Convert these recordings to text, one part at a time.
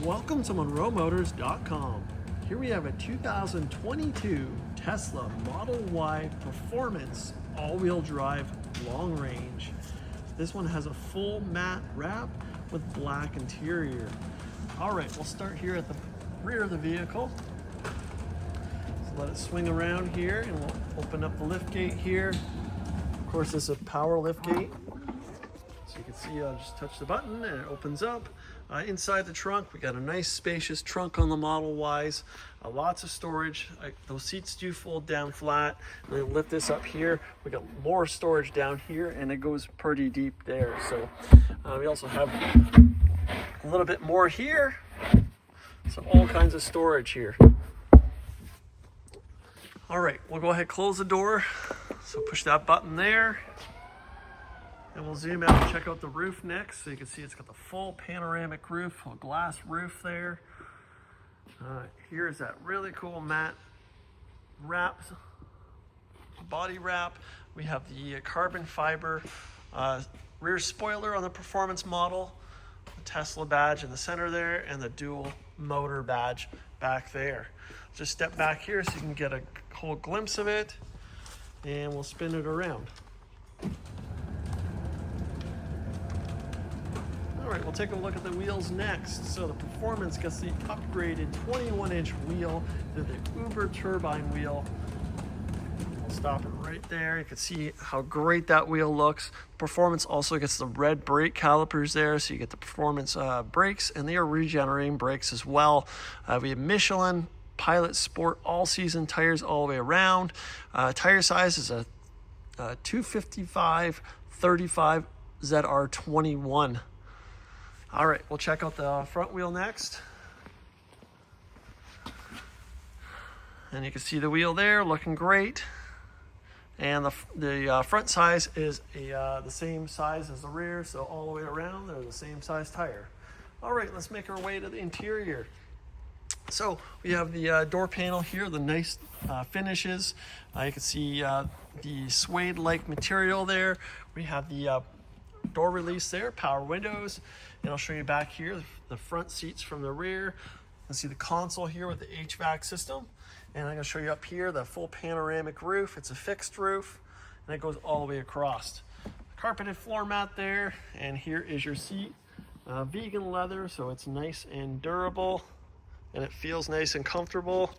Welcome to MonroeMotors.com. Here we have a 2022 Tesla Model Y Performance all-wheel drive long range. This one has a full matte wrap with black interior. All right, we'll start here at the rear of the vehicle. So let it swing around here and we'll open up the liftgate here. Of course, this is a power liftgate. So you can see I'll just touch the button and it opens up. Inside the trunk, we got a nice spacious trunk on the Model Ys. Lots of storage. Those seats do fold down flat. And then lift this up here. We got more storage down here and it goes pretty deep there. So we also have a little bit more here. So all kinds of storage here. All right, we'll go ahead and close the door. So push that button there. And we'll zoom out and check out the roof next. So you can see it's got the full panoramic roof, full glass roof there. Here's that really cool matte wrap, body wrap. We have the carbon fiber rear spoiler on the performance model, the Tesla badge in the center there, and the DualMotor badge back there. Just step back here so you can get a whole glimpse of it, and we'll spin it around. All right, we'll take a look at the wheels next. So the Performance gets the upgraded 21-inch wheel to the UberTurbine wheel. We'll stop it right there. You can see how great that wheel looks. Performance also gets the red brake calipers there, so you get the Performance brakes, and they are regenerating brakes as well. We have Michelin Pilot Sport all-season tires all the way around. Tire size is a 255/35 ZR21. All right, we'll check out the front wheel next. And you can see the wheel there looking great. And the front size is the same size as the rear, so all the way around, they're the same size tire. All right, let's make our way to the interior. So we have the door panel here, the nice finishes. You can see the suede-like material there. We have the door release there, power windows, and I'll show you back here the front seats from the rear. You can see the console here with the HVAC system, and I'm going to show you up here the full panoramic roof. It's a fixed roof, and it goes all the way across. Carpeted floor mat there, and here is your seat. Vegan leather, so it's nice and durable, and it feels nice and comfortable.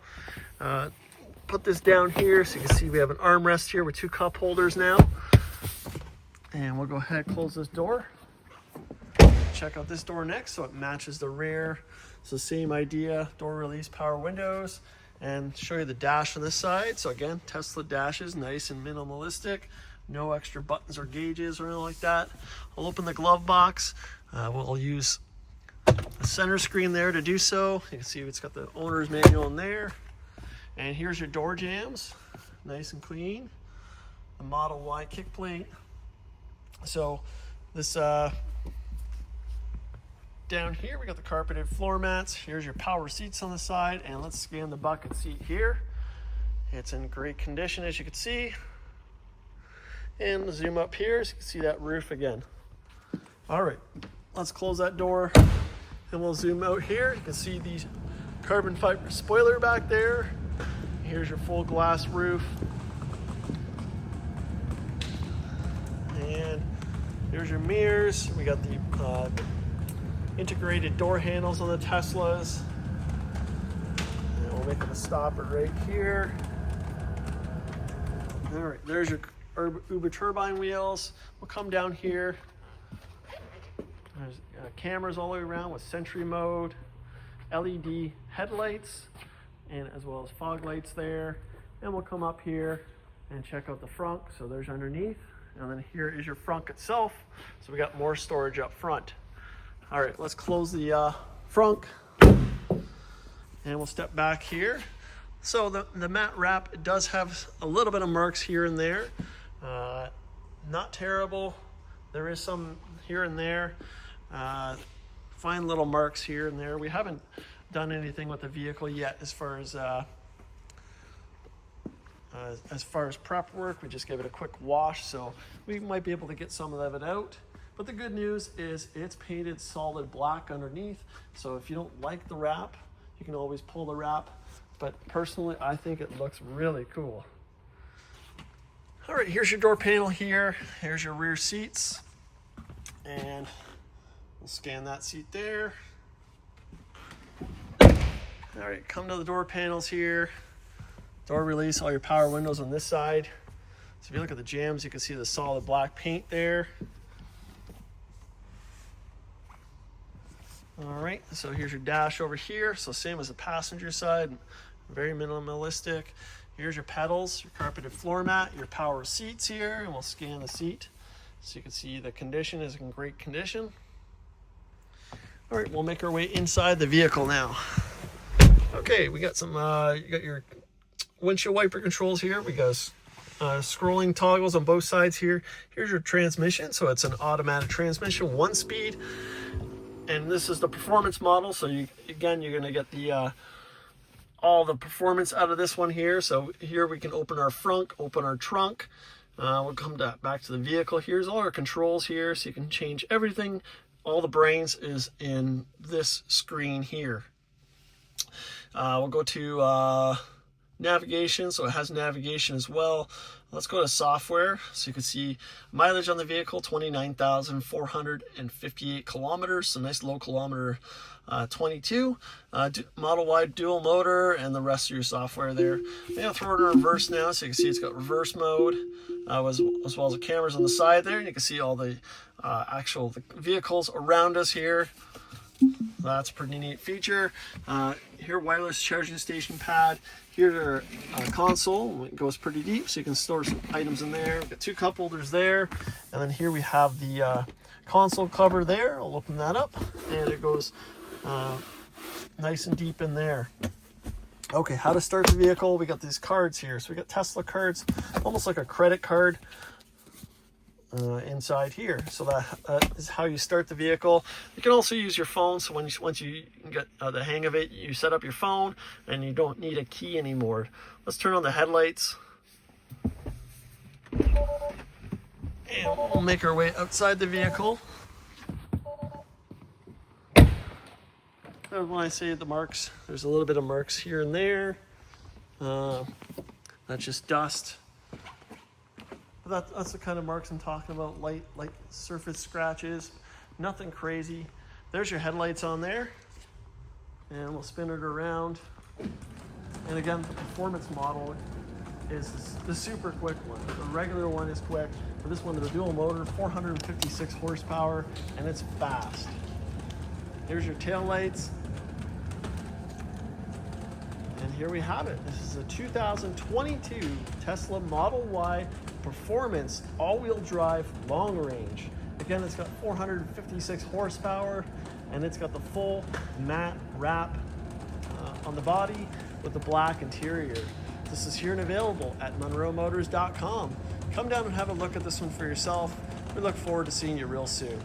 Put this down here so you can see we have an armrest here with two cup holders now. And we'll go ahead and close this door. Check out this door next, so it matches the rear. So same idea, door release, power windows, and show you the dash on this side. So again, Tesla dashes, nice and minimalistic. No extra buttons or gauges or anything like that. I'll open the glove box. We'll use the center screen there to do so. You can see it's got the owner's manual in there. And here's your door jambs, nice and clean. The Model Y kick plate. So this down here we got the carpeted floor mats. Here's your power seats on the side, and let's scan the bucket seat here. It's in great condition, as you can see. And zoom up here so you can see that roof again. All right, let's close that door and we'll zoom out here. You can see the carbon fiber spoiler back there. Here's your full glass roof. And here's your mirrors. We got the integrated door handles on the Teslas. And we'll make them stop it right here. All right, there's your UberTurbine wheels. We'll come down here. There's cameras all the way around with Sentry mode, LED headlights, and as well as fog lights there. And we'll come up here and check out the front. So there's underneath. And then here is your front itself. So we got more storage up front. All right, let's close the front. And we'll step back here. So the matte wrap, it does have a little bit of marks here and there. Not terrible. There is some here and there. Fine little marks here and there. We haven't done anything with the vehicle yet as far as prep work. We just gave it a quick wash, so we might be able to get some of it out. But the good news is it's painted solid black underneath. So if you don't like the wrap, you can always pull the wrap. But personally, I think it looks really cool. All right, here's your door panel here. Here's your rear seats. And we'll scan that seat there. All right, come to the door panels here. Door release, all your power windows on this side. So if you look at the jambs, you can see the solid black paint there. All right, so here's your dash over here. So same as the passenger side, very minimalistic. Here's your pedals, your carpeted floor mat, your power seats here, and we'll scan the seat. So you can see the condition is in great condition. All right, we'll make our way inside the vehicle now. Okay, we got some, you got your windshield wiper controls here. We got scrolling toggles on both sides here. Here's your transmission. So it's an automatic transmission, 1-speed. And this is the performance model. So you're gonna get the all the performance out of this one here. So here we can open our front, open our trunk. We'll come back to the vehicle. Here's all our controls here. So you can change everything. All the brains is in this screen here. We'll go to navigation, so it has navigation as well. Let's go to software. So you can see mileage on the vehicle, 29,458 kilometers. So nice low kilometer 22. Model wide dual motor and the rest of your software there. I'm gonna throw it in reverse now, so you can see it's got reverse mode as well as the cameras on the side there. And you can see all the the vehicles around us here. That's a pretty neat feature. Here, wireless charging station pad. Here's our console. It goes pretty deep, so you can store some items in there. We've got 2 cup holders there. And then here we have the console cover there. I'll open that up, and it goes nice and deep in there. Okay, how to start the vehicle. We got these cards here. So we got Tesla cards, almost like a credit card. Inside here, so that is how you start the vehicle. You can also use your phone, so once you get the hang of it, you set up your phone and you don't need a key anymore. Let's turn on the headlights, and we'll make our way outside the vehicle. When I say the marks, there's a little bit of marks here and there. That's just dust. That's the kind of marks I'm talking about, light surface scratches, nothing crazy. There's your headlights on there, and we'll spin it around. And again, the performance model is the super quick one. The regular one is quick, but this one is a dual motor, 456 horsepower, and it's fast. Here's your tail lights. And here we have it. This is a 2022 Tesla Model Y Performance all-wheel drive long range. Again, it's got 456 horsepower, and it's got the full matte wrap on the body with the black interior. This is here and available at MonroeMotors.com. Come down and have a look at this one for yourself. We look forward to seeing you real soon.